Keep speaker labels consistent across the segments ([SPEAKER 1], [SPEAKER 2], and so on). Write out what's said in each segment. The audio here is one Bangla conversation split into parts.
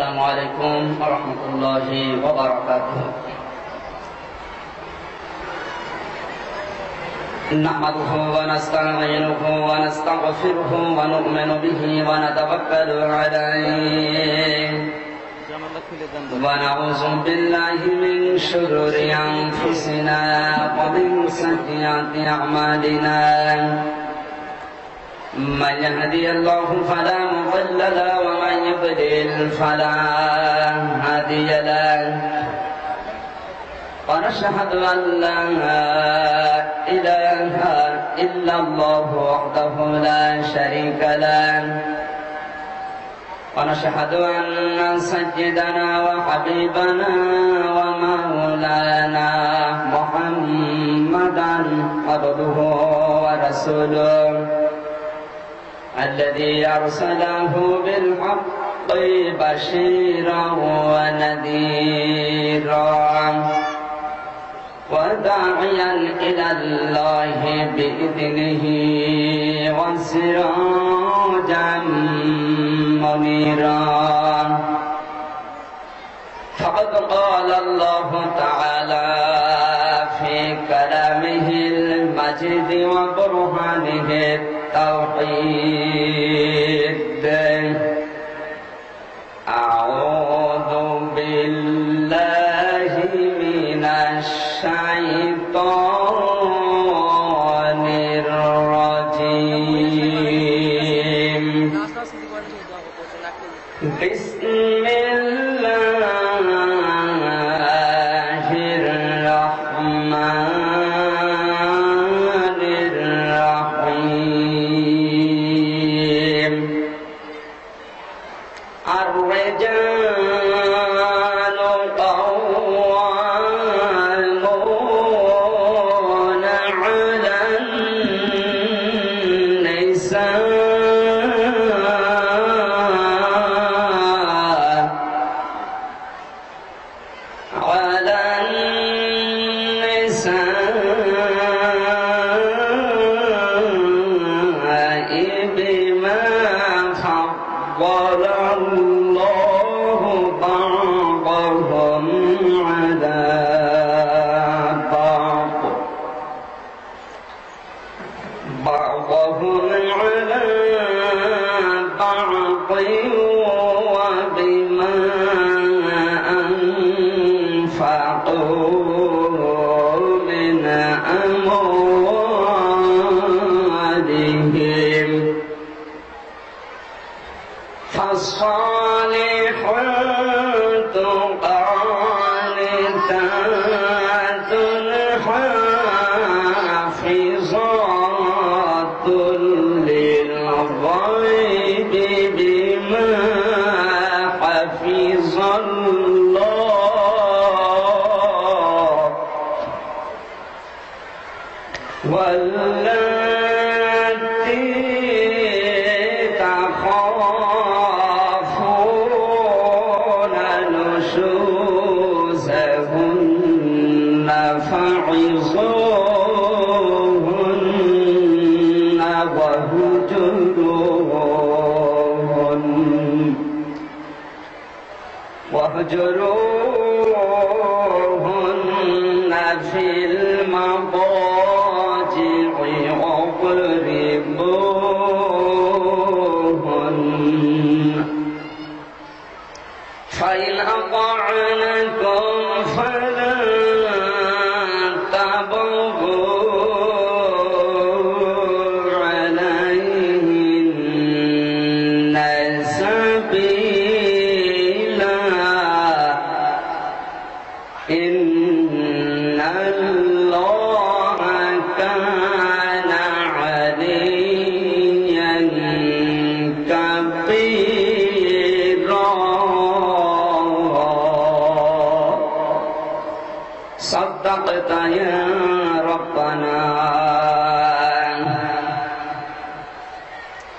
[SPEAKER 1] السلام عليكم ورحمة الله وبركاته. نحمده ونستعينه ونستغفره ونؤمن به ونتوكل عليه ونعوذ بالله من شرور أنفسنا ومن سيئات أعمالنا من يهدي الله فلا مضل له ومن يضلل فلا هادي له ونشهد أن لا إله إلا الله وحده لا شريك له ونشهد أن سيدنا وحبيبنا ومولانا محمدا عبده ورسوله الذي أرسله بالحق بشيرا ونذيرا وداعيا إلى الله بإذنه وسراجا منيرا فقد قال الله تعالى في كلامه المجيد وبرهانه التوحيد أعوذ بالله من الشيطان الرجيم بسم الله الرحمن الرحيم الرجال قوامون على النساء بما فضل الله بعضهم على بعض وبما أنفقوا من أموالهم فالصالحات قانتات حافظات للغيب بما حفظ الله واللاتي تخافون نشوزهن فعظوهن واهجروهن في المضاجع واضربوهن فإن أطعنكم فلا تبغوا عليهن سبيلا إن الله كان عليا كبيرا صدقت يا ربنا.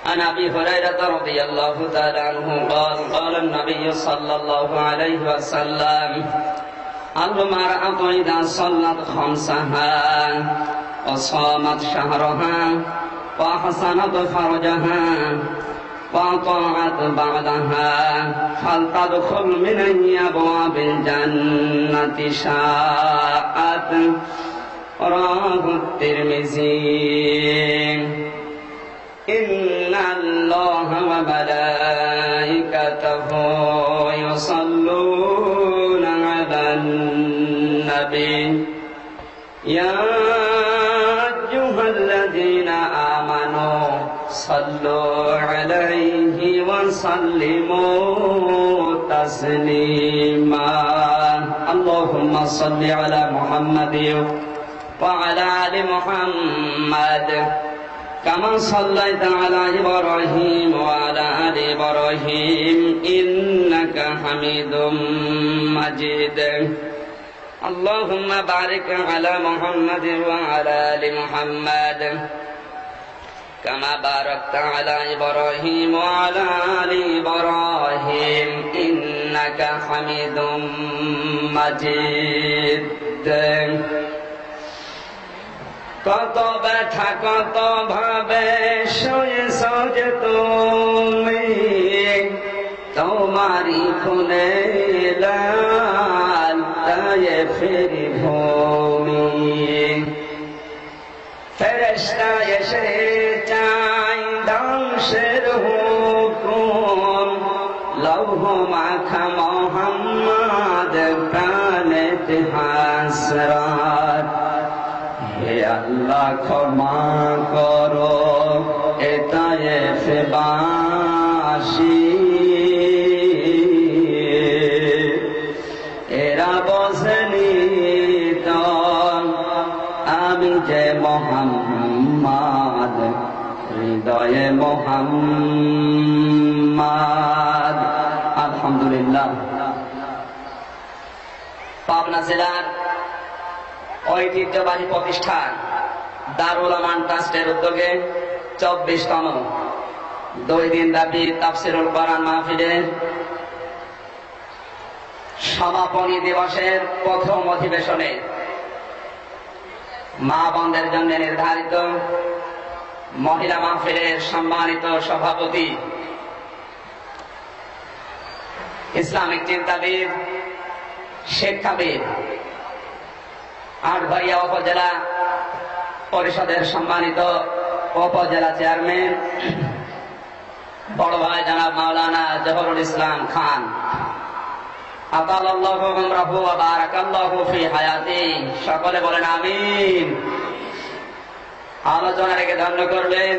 [SPEAKER 1] عن أبي هريرة رضي الله تعالى عنه قال قال النبي صلى الله عليه وسلم المرأة إذا صلت خمسها وصامت شهرها وأحسنت فرجها وطاعت بعدها فلتدخل من أي أبواب الجنة شاءت رواه الترمذي إن الله وملائكته يصلون على النبي يا أيها الذين آمنوا صلوا عليه وسلموا تسليما اللهم صل على محمد وعلى آل محمد كما صليت على إبراهيم وعلى آل إبراهيم إنك حميد مجيد اللهم بارك على محمد وعلى آل محمد كما باركت على إبراهيم وعلى آل إبراهيم إنك حميد مجيد কত ব্যথা কত ভাবে শুয়েছ যে তুমি তোমারি খুনে লাল তায়েফের ভূমি ফেরেশতা এসে চাই ধ্বংসের হুকুম লৌহ মাখা মোহাম্মদ প্রাণেতে হাসরাত হে আল্লাহ ক্ষমা করো এ তায়েফবাসী এরা বোঝেনি তো আমি যে মোহাম্মদ হৃদয়ে মোহাম্মদ আলহামদুলিল্লাহ পাবনা জেলার ঐতিহ্যবাহী প্রতিষ্ঠান দারুল আমান ট্রাস্টের উদ্যোগে 24তম 2 দিন ব্যাপী তাফসীরুল কোরআন মাহফিলের সমাপনী দিবসের প্রথম অধিবেশনে মা বোনদের জন্য নির্ধারিত মহিলা মাহফিলের সম্মানিত সভাপতি ইসলামিক চিন্তাবিদ শিক্ষাবিদ আটঘরিয়া উপজেলা পরিষদের সম্মানিত উপজেলা চেয়ারম্যান বড় ভাই জনাব মাওলানা জহরুল ইসলাম খান আতালাল্লাহু উমরাহু ওয়া বারাকাল্লাহু ফি হায়াতি সকলে বলেন আমিন। আলোচনা রেখে ধন্য করবেন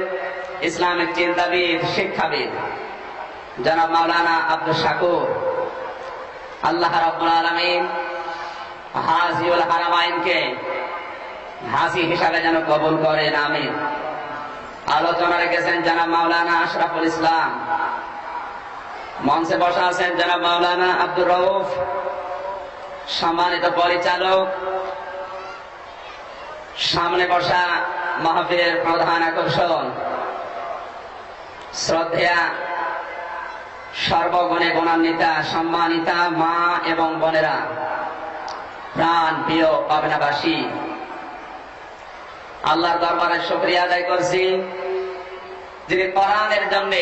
[SPEAKER 1] ইসলামিক চিন্তাবিদ শিক্ষাবিদ জনাব মাওলানা আব্দুল শাকুর। আল্লাহ রাব্বুল আলামিন হাজিউল হারামাইনকে হাজি হিসাবে যেন কবুল করেন আমিন। আলোচনা রেখেছেন জনাব মাওলানা আশরাফুল ইসলাম, মঞ্চে বসা আছেন জনাব মাওলানা আব্দুর রউফ, সম্মানিত পরিচালক, সামনে বসা মাহফিলের প্রধান আকর্ষণ শ্রদ্ধেয়া সর্বগুণে গুণান্বিতা সম্মানিতা মা এবং বোনেরা, প্রাণ প্রিয় পাবনাবাসী, আল্লাহর দরবারে শুকরিয়া আদায় করছি যিনি কোরআনের জন্য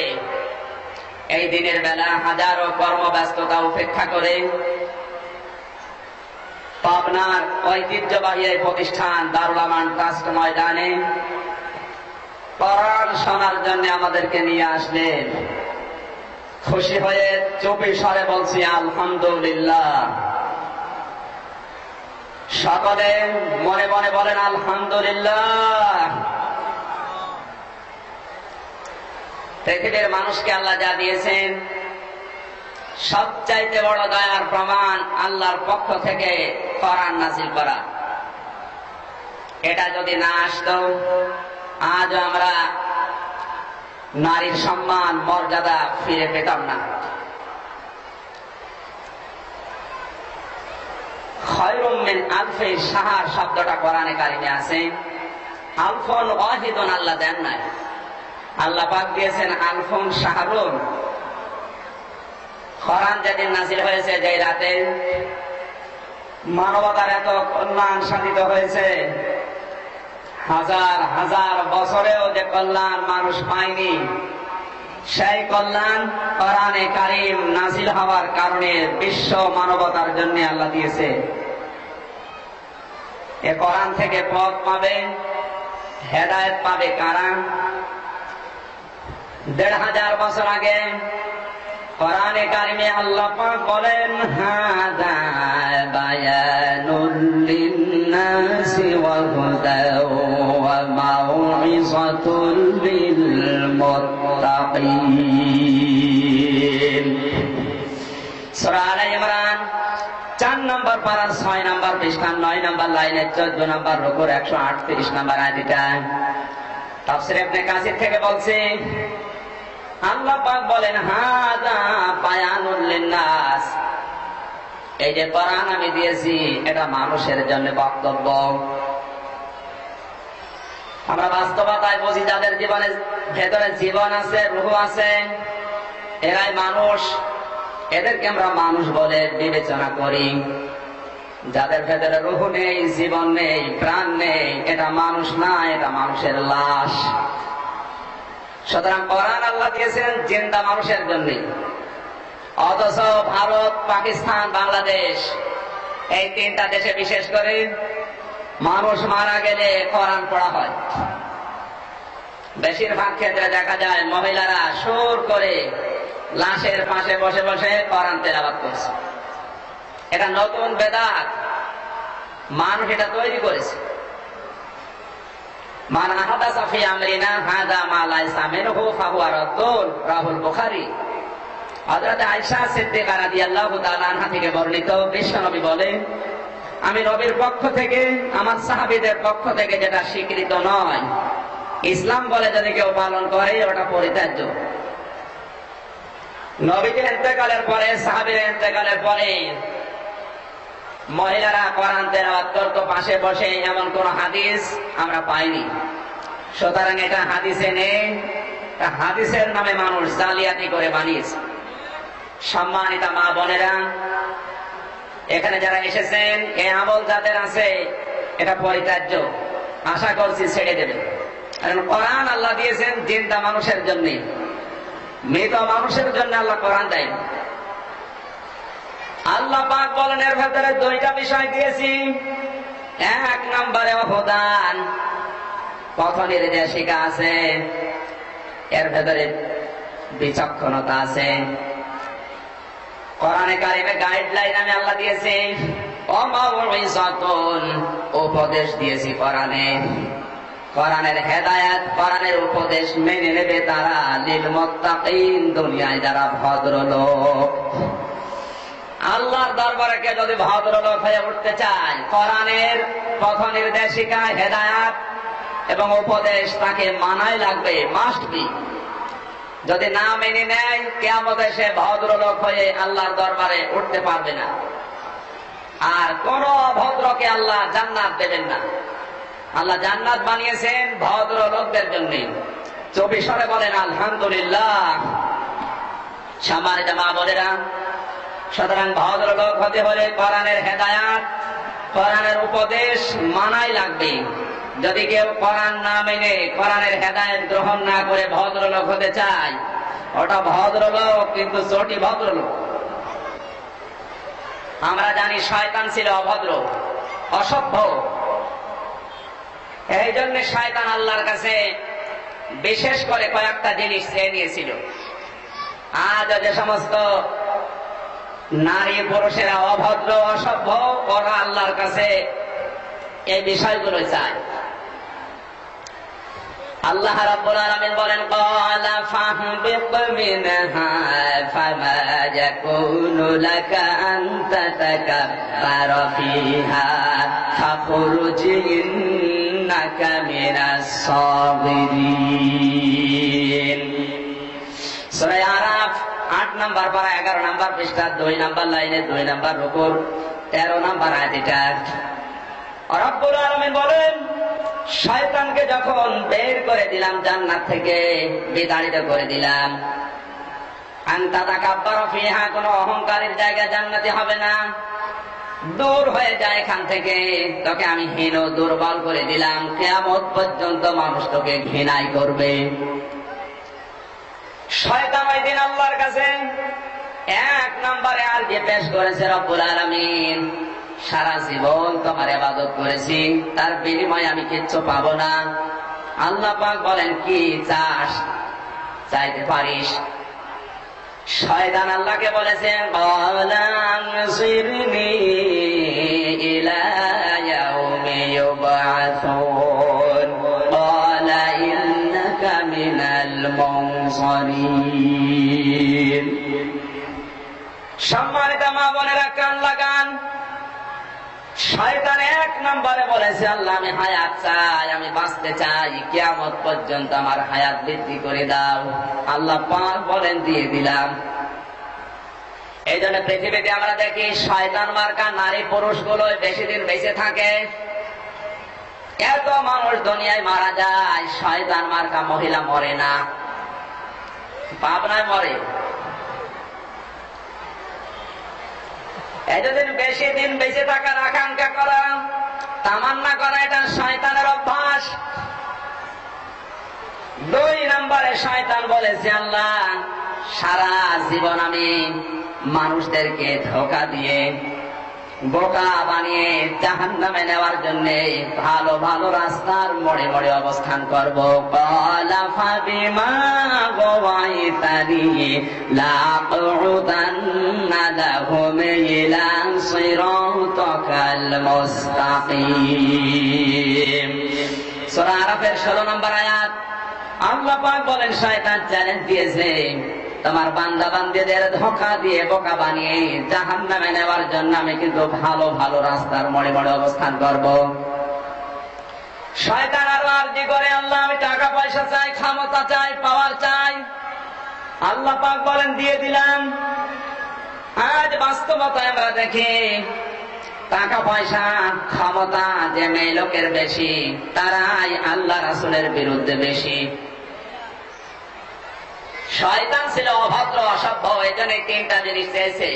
[SPEAKER 1] এই দিনের বেলা হাজারো কর্মব্যস্ততা উপেক্ষা করে পাবনার ঐতিহ্যবাহী এই প্রতিষ্ঠান দারুল আমান ট্রাস্ট ময়দানে কোরআন শোনার জন্য আমাদেরকে নিয়ে আসলেন। খুশি হয়ে চুপি স্বরে বলছি আলহামদুলিল্লাহ। সকলে মনে মনে বলেন আলহামদুলিল্লাহ। পৃথিবীর মানুষকে আল্লাহ যা দিয়েছেন সবচাইতে বড় দয়ার প্রমাণ আল্লাহর পক্ষ থেকে কোরআন নাযিল করা। এটা যদি না আসতো আজ আমরা নারীর সম্মান মর্যাদা ফিরে পেতাম না। খায়রুম মিন আলফি শাহর শব্দটা কোরআনে কারিমে আছে। আলফুন ওয়াহিদুন আল্লাহ দেন নাই, আল্লাহ পাক দিয়েছেন আলফুন শাহরুন। কোরআন যেদিন নাযিল হয়েছে, যে রাতে মানবতার এত কল্যাণ সাধিত হয়েছে, হাজার হাজার বছরেও যে কল্যাণ মানুষ পায়নি, সেই কল্যাণ কোরআনে কারীম নাযিল হওয়ার কারণে বিশ্ব মানবতার জন্য আল্লাহ দিয়েছে। এ কোরআন থেকে পথ পাবে, হেদায়েত পাবে কারা? ১৫০০ বছর আগে কোরআনে কারিমে আল্লাহ পাক বলেন, হাদা বায়ানুল লিন্নাসি ওয়া হুদাও ওয়া মাউইযাতুল লিল মুত্তাকিন। সূরা আলে ইমরান ৪ নম্বর পারার ৬ নম্বর পৃষ্ঠা ৯ নম্বর লাইনের ১৪ নম্বর রুকুর ১৩৮ নম্বর আয়াতটা তাফসীর ইবনে কাসির থেকে বলছে, আল্লাহ পাক বলেন, হাদা বায়ানুল লিন্নাস, এই যে কোরআন আমি দিয়েছি এটা মানুষের জন্য বক্তব্য। আমরা বাস্তবতায় বুঝি যাদের জীবনের ভেতরে জীবন আছে, রূহ আছে, এরাই মানুষ, এদেরকে আমরা মানুষ বলে বিবেচনা করি। যাদের ভেতরে রূহ নেই, জীবন নেই, প্রাণ নেই, এটা মানুষ না, এটা মানুষের লাশ। সুতরাং কোরআন আল্লাহ দিয়েছেন জিন্দা মানুষের জন্য। অথচ ভারত, পাকিস্তান, বাংলাদেশ এই 3টা দেশে বিশেষ করে মানুষ মারা গেলে কোরআন পড়া হয়। বেশিরভাগ ক্ষেত্রে দেখা যায় মহিলারা সুর করে লাশের পাশে বসে বসে কোরআন তেলাওয়াত করছে। এটা নতুন বেদাত, মানুষ এটা তৈরি করেছে। মান আহাদাসা ফি আমরিনা হাযা মা লাইসা মিনহু ফাহুয়া রাদ্দুন, রাহুল বুখারী। হযরত আয়েশা সিদ্দিকা রাদিয়াল্লাহু তাআলা আনহা থেকে বর্ণিত, বিশ্বনবী বলেন, আমি নবীর পক্ষ থেকে, আমার সাহাবীদের পক্ষ থেকে যেটা স্বীকৃত নয়, ইসলাম বলে যদি কেউ পালন করে ওটা পরিত্যাজ্য। নবীর ইন্তেকালের পরে, সাহাবীর ইন্তেকালের পরে মহিলারা কোরআন তেলাওয়াত করত পাশে বসে, এমন কোন হাদিস আমরা পাইনি। সুতরাং এটা হাদিসে নেই, হাদিসের নামে মানুষ জালিয়াতি করে বানিয়েছে। সম্মানিতা মা বোনেরা, এখানে যারা এসেছেন, এই আমল যাদের আছে এটা পরিত্যাজ্য, আশা করছি ছেড়ে দেবেন। কারণ কোরআন আল্লাহ দিয়েছেন জিন্দা মানুষের জন্য, মৃত মানুষের জন্য আল্লাহ কোরআন দেয়। আল্লাহ পাক বলেন এর ভেতরে 2টা বিষয় দিয়েছি। 1 নম্বরে হুদান, পথ নির্দেশিকা আছে, এর ভেতরে বিচক্ষণতা আছে। কোরআনে কারিমে গাইডলাইন আমি আল্লাহ দিয়েছি, ওয়া মাউইযাতুন, উপদেশ দিয়েছি কোরআনে। কোরআনের হেদায়েত, কোরআনের উপদেশ মেনে নেবে তারা, লিল মুত্তাকিন, দুনিয়ায় যারা ভদ্রলোক। আল্লাহর দরবারে কে যদি ভদ্রলোক হয়ে উঠতে চায়, কোরআনের পথ নির্দেশিকা, হেদায়েত এবং উপদেশ তাকে মানাই লাগবে, মাস্ট বি। যদি না মেনে নেয়, কিয়ামতে সে ভদ্রলোক হয়ে আল্লাহর দরবারে উঠতে পারবে না। আর কোন অভদ্রকে আল্লাহ জান্নাত দেবেন না। আল্লাহ জান্নাত বানিয়েছেন ভদ্রলোকদের জন্য। 24 বলেন আলহামদুলিল্লাহ। সম্মানিত মা বোনেরা, সুতরাং ভদ্রলোক হতে হলে কোরআনের হেদায়েত, কোরআনের উপদেশ মানাই লাগবে। যদি কেউ কোরআন না মেনে, কোরআনের হেদায়েত গ্রহণ না করে ভদ্রলোক হতে চায়, ওটা ভদ্রলোক কিন্তু চটি ভদ্রলোক। আমরা জানি শয়তান ছিল অভদ্র, অসভ্য। এই জন্য শয়তান আল্লাহর কাছে বিশেষ করে কয়েকটা জিনিস চেয়ে নিয়েছিল। আজ যে সমস্ত নারী পুরুষেরা অভদ্র, অসভ্য, ওরা আল্লাহর কাছে এই বিষয়গুলো চায়। আল্লাহ রাব্বুল আলামিন বলেন, ক্বালা ফাহবিত মিনহা ফামা ইয়াকুনু লাকা আন তাতাকাব্বারা ফিহা ফাখরুজ ইন্নাকা মিনাস সাগিরিন। সূরা আরাফ 8 নম্বর পারা 11 নম্বর পৃষ্ঠা 2 নম্বর লাইনে 2 নম্বর রুকুর 13 নম্বর আয়াতটা রব্বুল আলামিন বলেন, শয়তানকে যখন বের করে দিলাম জান্নাত থেকে, বিতাড়িত করে দিলাম, আনতা তাকাব্বারা ফিহা, কোন অহংকারের জায়গা জান্নাতে হবে না, দূর হয়ে যায় এখান থেকে। তোকে আমি হীন, দুর্বল করে দিলাম, কিয়ামত পর্যন্ত মানুষ তোকে ঘৃণাই করবে। শয়তান ওই দিন আল্লাহর কাছে এক নম্বরে আরজি পেশ করেছে, রব্বুল আলামিন সারা জীবন তোমার ইবাদত করেছি, তার বিনিময়ে আমি কিচ্ছু পাবো না। আল্লাহ পাক বলেন, কি চাস, চাইতে পারিস। শয়তান আল্লাহকে বলেছেন, ক্বালা আনসিরনি ইলা ইয়াউমি ইউবআসুন ক্বালা ইন্নাকা মিনাল মুনসারিন। সম্মানিত মা বোনেরা, কান লাগান। শয়তান এক নম্বরে বলেছে, আল্লাহ আমি হায়াত চাই, আমি বাঁচতে চাই, কিয়ামত পর্যন্ত আমার হায়াত বৃদ্ধি করে দাও। আল্লাহ পাক বলেন, দিয়ে দিলাম। এই জন্য পৃথিবীতে আমরা দেখি শয়তান মার্কা নারী পুরুষগুলো বেশি দিন বেঁচে থাকে। এত মানুষ দুনিয়ায় মারা যায়, শয়তান মার্কা মহিলা মরে না, পাবনায় মরে। এতদিন বেশি দিন বেঁচে থাকার আকাঙ্ক্ষা করা, তামান্না করা, এটা শয়তানের অভ্যাস। দুই নম্বরে শয়তান বলেছে, আল্লাহ সারা জীবন আমি মানুষদেরকে ধোঁকা দিয়ে বোকা বানিয়ে জাহান্নামে নেওয়ার জন্য ভালো ভালো রাস্তার মোড়ে মোড়ে অবস্থান করব। ক্বালা ফাবিমা গাওয়াইতানি লাআকুদান্না লাহুম ইলা সিরাতাকাল মুস্তাকিম। সূরা আরাফের 16 নম্বর আয়াত। আল্লাহ পাক বলেন, শয়তান চ্যালেঞ্জ দিয়েছে, তোমার বান্দা বান্দীদের ধোঁকা দিয়ে বোকা বানিয়ে জাহান্নামে নেওয়ার জন্য আমি কিন্তু ভালো ভালো রাস্তার মোড়ে মোড়ে অবস্থান করব। শয়তান আরো আরজি করে, আল্লাহ আমি টাকা পয়সা চাই, ক্ষমতা চাই, পাওয়ার চাই। আল্লাহ পাক বলেন, দিয়ে দিলাম। আজ বাস্তবতায় আমরা দেখি টাকা পয়সা ক্ষমতা যে মেয়ে লোকের বেশি, তারাই আল্লাহ রাসূলের বিরুদ্ধে বেশি। শয়তান ছিল অভদ্র অসভ্য, এই জন্য তিনটা জিনিস চেয়েছে।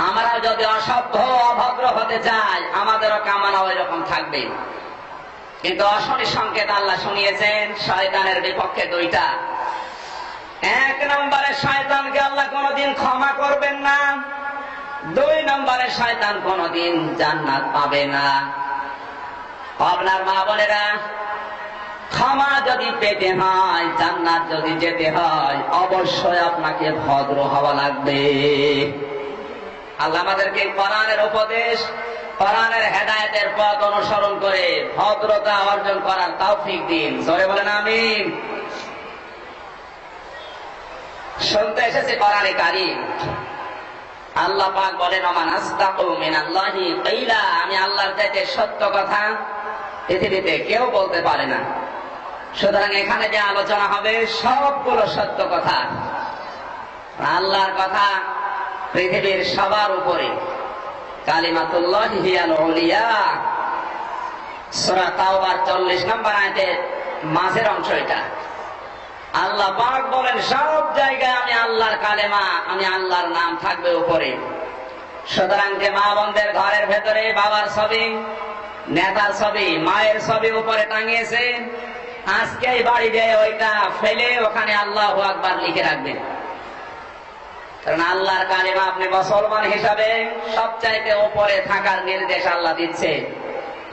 [SPEAKER 1] আমরা যদি অসভ্য অভদ্র হতে চাই, আমাদেরও কামনা ওই রকম থাকবে। কিন্তু অশনি সংকেত আল্লাহ শুনিয়েছেন শয়তানের বিপক্ষে দুইটা। এক নম্বরে শয়তানকে আল্লাহ কোনদিন ক্ষমা করবেন না। দুই নম্বরে শয়তান কোনদিন জান্নাত পাবে না। আপনার মা বোনেরা, ক্ষমা যদি পেতে হয়, জান্নাত যদি যেতে হয়, অবশ্যই আপনাকে ভদ্র হওয়া লাগবে। আল্লাহ আমাদেরকে কোরআনের উপদেশ, কোরআনের হেদায়েতের পথ অনুসরণ করে ভদ্রতা অর্জন করার তৌফিক দিন। জোরে বলেন আমিন। শুনতে এসেছে কোরআনে কারীম, আল্লাহ পাক বলেন, ওমান আসদাকু মিনাল্লাহি কিলা, আমি আল্লাহর চাইতে সত্য কথা পৃথিবীতে কেউ বলতে পারে না। সুতরাং এখানে যে আলোচনা হবে সবগুলো সত্য কথা। আল্লাহর কথা পৃথিবীর সবার উপরে। কালিমাতুল্লাহি হিয়াল উলিয়া, সূরা তাওবার 40 নম্বর আয়াতের মাঝের অংশ এটা। আল্লাহ পাক বলেন, সব জায়গায় আমি আল্লাহর কালেমা, আমি আল্লাহর নাম থাকবে উপরে। সুতরাং যে মা বোনদের ঘরের ভেতরে বাবার ছবি, নেতার ছবি, মায়ের ছবি উপরে টাঙিয়েছে, আজকে এই বাড়ি দিয়ে ওইটা ফেলে ওখানে আল্লাহু আকবার লিখে রাখবেন। কারণ আল্লাহর কালেমা আপনি মুসলমান হিসাবে সবচাইতে উপরে থাকার নির্দেশ আল্লাহ দিচ্ছে।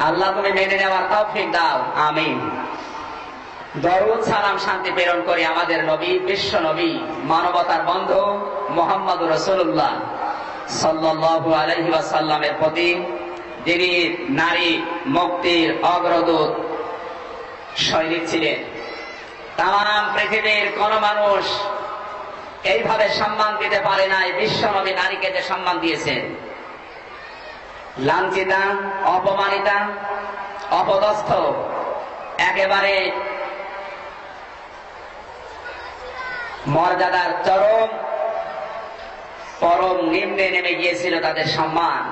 [SPEAKER 1] আল্লাহ তুমি মেনে নেওয়ার তৌফিক দাও, আমিন। দরুদ সালাম শান্তি প্রেরণ করি আমাদের নবী, বিশ্ব নবী, মানবতার বন্ধু মুহাম্মদুর রাসূলুল্লাহ সাল্লাল্লাহু আলাইহি ওয়াসাল্লামের প্রতি, যিনি নারী মুক্তির অগ্রদূত সৈনিক ছিলেন। তাম পৃথিবীর কোন মানুষ এইভাবে সম্মান দিতে পারে নাই বিশ্ব নবী নারীকে যে সম্মান দিয়েছেন। লাঞ্ছিতা, অপমানিতা, অপদস্থ, একেবারে মর্যাদার চরম পরম নিম্নে নেমে গিয়েছিল তাদের সম্মান।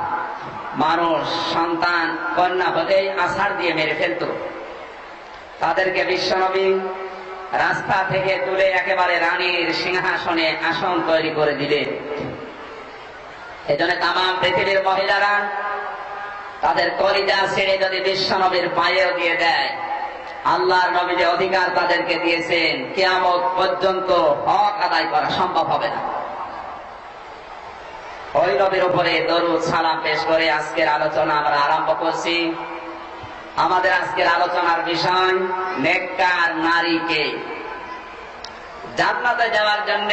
[SPEAKER 1] মানুষ সন্তান কন্যা হলেই আছাড় দিয়ে মেরে ফেলত। তাদেরকে বিশ্বনবী রাস্তা থেকে তুলে একেবারে রানীর সিংহাসনে আসন তৈরি করে দিলেন। এজন্য তাম পৃথিবীর মহিলারা তাদের কলিজা ছেড়ে যদি বিশ্বনবীর পায়েও দিয়ে দেয়, আল্লাহর নবী যে অধিকার তাদেরকে দিয়েছেন, কিয়ামত পর্যন্ত হক আদায় করা সম্ভব হবে না। ওই নবীর উপরে দরুদ সালাম পেশ করে আজকের আলোচনা আমরা আরম্ভ করছি। আমাদের আজকের আলোচনার বিষয় নেককার নারীকে। জান্নাতে যাওয়ার জন্য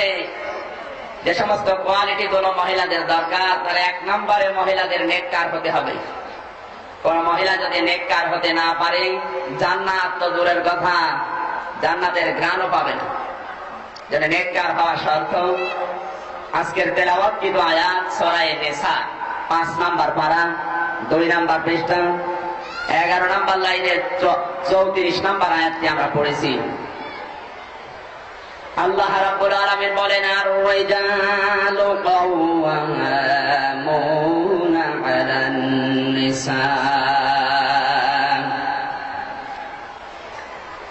[SPEAKER 1] যে সমস্ত কোয়ালিটি গুলো মহিলাদের দরকার, তার 1 নম্বরে মহিলাদের নেককার হতে হবে। কোন মহিলা যদি নেককার হতে না পারে, জান্নাত তো দূরের কথা, জান্নাতের ঘ্রাণও পাবে না। যেন নেককার হওয়া শর্ত। আজকের তেলাওয়াতকৃত আয়াত সূরা নিসা 5 নম্বর পারা 2 নম্বর পৃষ্ঠা 11 নম্বর লাইনের 34 নম্বর আয়াতটি আমরা পড়েছি। আল্লাহ রাব্বুল আলামিন বলেন, আর-রিজালু কাওয়ামুনা আলান নিসা।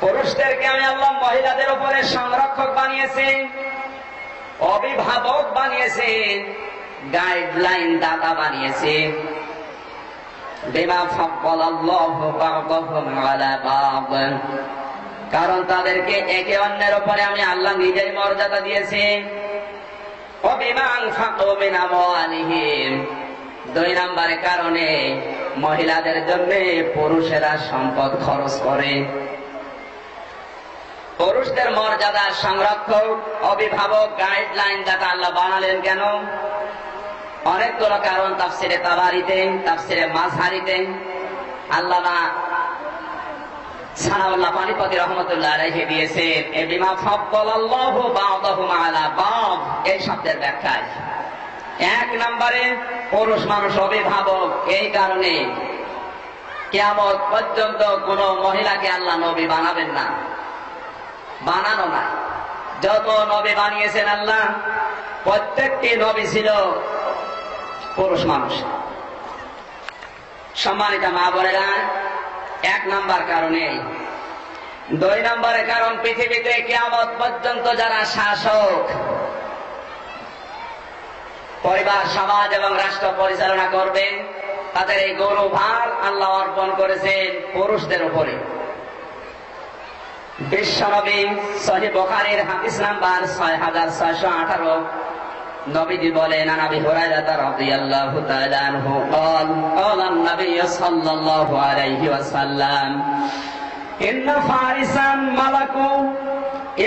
[SPEAKER 1] পুরুষদেরকে আমি আল্লাহ মহিলাদের উপরে সংরক্ষক বানিয়েছি, অভিভাবক বানিয়েছে, গাইডলাইন দাতা বানিয়েছে। বিমা ফাদ্দালাল্লাহু বা'দাহুম আলা বা'দ, কারণ তাদেরকে একে অন্যের উপরে আমি আল্লাহ নিজেই মর্যাদা দিয়েছি। ওয়া বিমা আনফাকু মিন আমওয়ালিহিম, 2 নম্বরের কারণে মহিলাদের জন্য পুরুষেরা সম্পদ খরচ করে। পুরুষদের মর্যাদার সংরক্ষক, অভিভাবক, গাইডলাইন দাতা আল্লাহ বানালেন কেন? অনেকগুলো কারণ তাফসিরে তাবারিতে, তাফসিরে মাযহারিতে আল্লামা সানাউল্লাহ পানিপতি রহমতুল্লাহ আলাইহি দিয়েছেন। এই বিমা ফাদ্দালাল্লাহু বা'দাহুম আলা বা'দ, এই শব্দের ব্যাখ্যায় 1 নম্বরে পুরুষ মানুষ অভিভাবক। এই কারণে কিয়ামত পর্যন্ত কোন মহিলাকে আল্লাহ নবী বানাবেন না, বানানো না। যত নবী বানিয়েছেন আল্লাহ, প্রত্যেকটি নবী ছিল পুরুষ মানুষ। সম্মানিত মা বোনেরা, 1 নম্বর কারণে। 2 নম্বরের কারণ, পৃথিবীতে কিয়ামত পর্যন্ত যারা শাসক, পরিবার, সমাজ এবং রাষ্ট্র পরিচালনা করবে, তাদের এই গৌরবভার আল্লাহ অর্পণ করেছেন পুরুষদের উপরে। বিশ্বনবী সহিহ বুখারীর হাদিস নাম্বার 6618, নবীজি বলেন, আন আবি হুরায়রা রাদিয়াল্লাহু তাআলা আনহু قال قال النبي صلى الله عليه وسلم ان فارسا ملكوا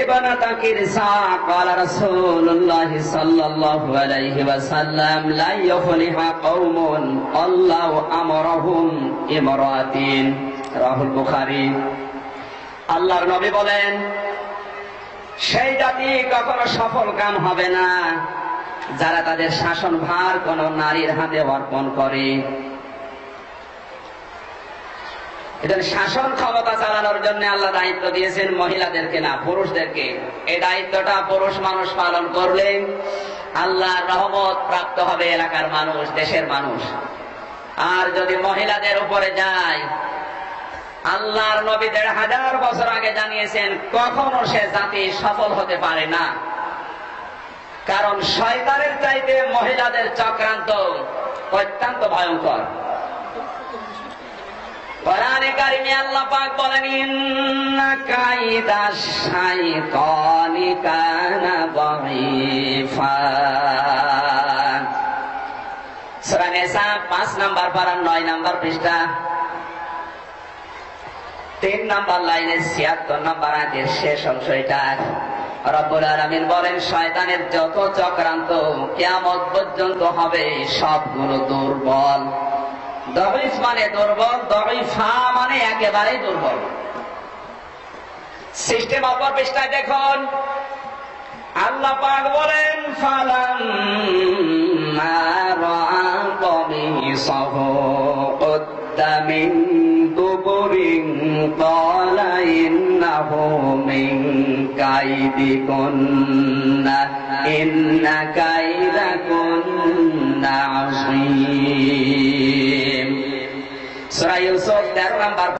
[SPEAKER 1] ابنة كرسا قال رسول الله صلى الله عليه وسلم لا يفلح قوم الله امرهم امراتين রাহুল বুখারী। আল্লাহর নবী বলেন, সেই জাতি কখনো সফল কাম হবে না যারা তাদের শাসন ভার কোন নারীর হাতে অর্পণ করে। এদের শাসন ক্ষমতা চালানোর জন্য আল্লাহ দায়িত্ব দিয়েছেন মহিলাদেরকে না, পুরুষদেরকে। এই দায়িত্বটা পুরুষ মানুষ পালন করলে আল্লাহর রহমত প্রাপ্ত হবে এলাকার মানুষ, দেশের মানুষ। আর যদি মহিলাদের উপরে যায়, আল্লাহর নবী 1500 বছর আগে জানিয়েছেন, কখনো সে জাতি সফল হতে পারে না। কারণ শয়তানের চাইতে মহিলাদের চক্রান্ত অত্যন্ত ভয়ঙ্কর। কোরআনে কারিমে আল্লাহ পাক বলেন, ইন্না কাইদাশ শাইতানি কানা দাঈফা। সূরা নিসা 5 নম্বর পারা 9 নম্বর পৃষ্ঠা 3 নম্বর লাইনের 76 নম্বর আয়াতের শেষ অংশ এটা। রব্বুল আলামিন বলেন, শয়তানের যত চক্রান্ত কিয়ামত পর্যন্ত হবে সবগুলো দুর্বল। দাঈফ মানে দুর্বল, দাঈফা মানে একেবারেই দুর্বল। সিস্টেম অপর পৃষ্ঠায় দেখুন, আল্লাহ পাক বলেন, ফালাম্মা রাআ কমিসাহু কুদ্দা মিন দুবুরিন ক্বালা ইন্নাহু মিন কাইদিকুন্না ইন্না কাইদাকুন্না আযীম। সূরা ইউসুফ 13 নম্বর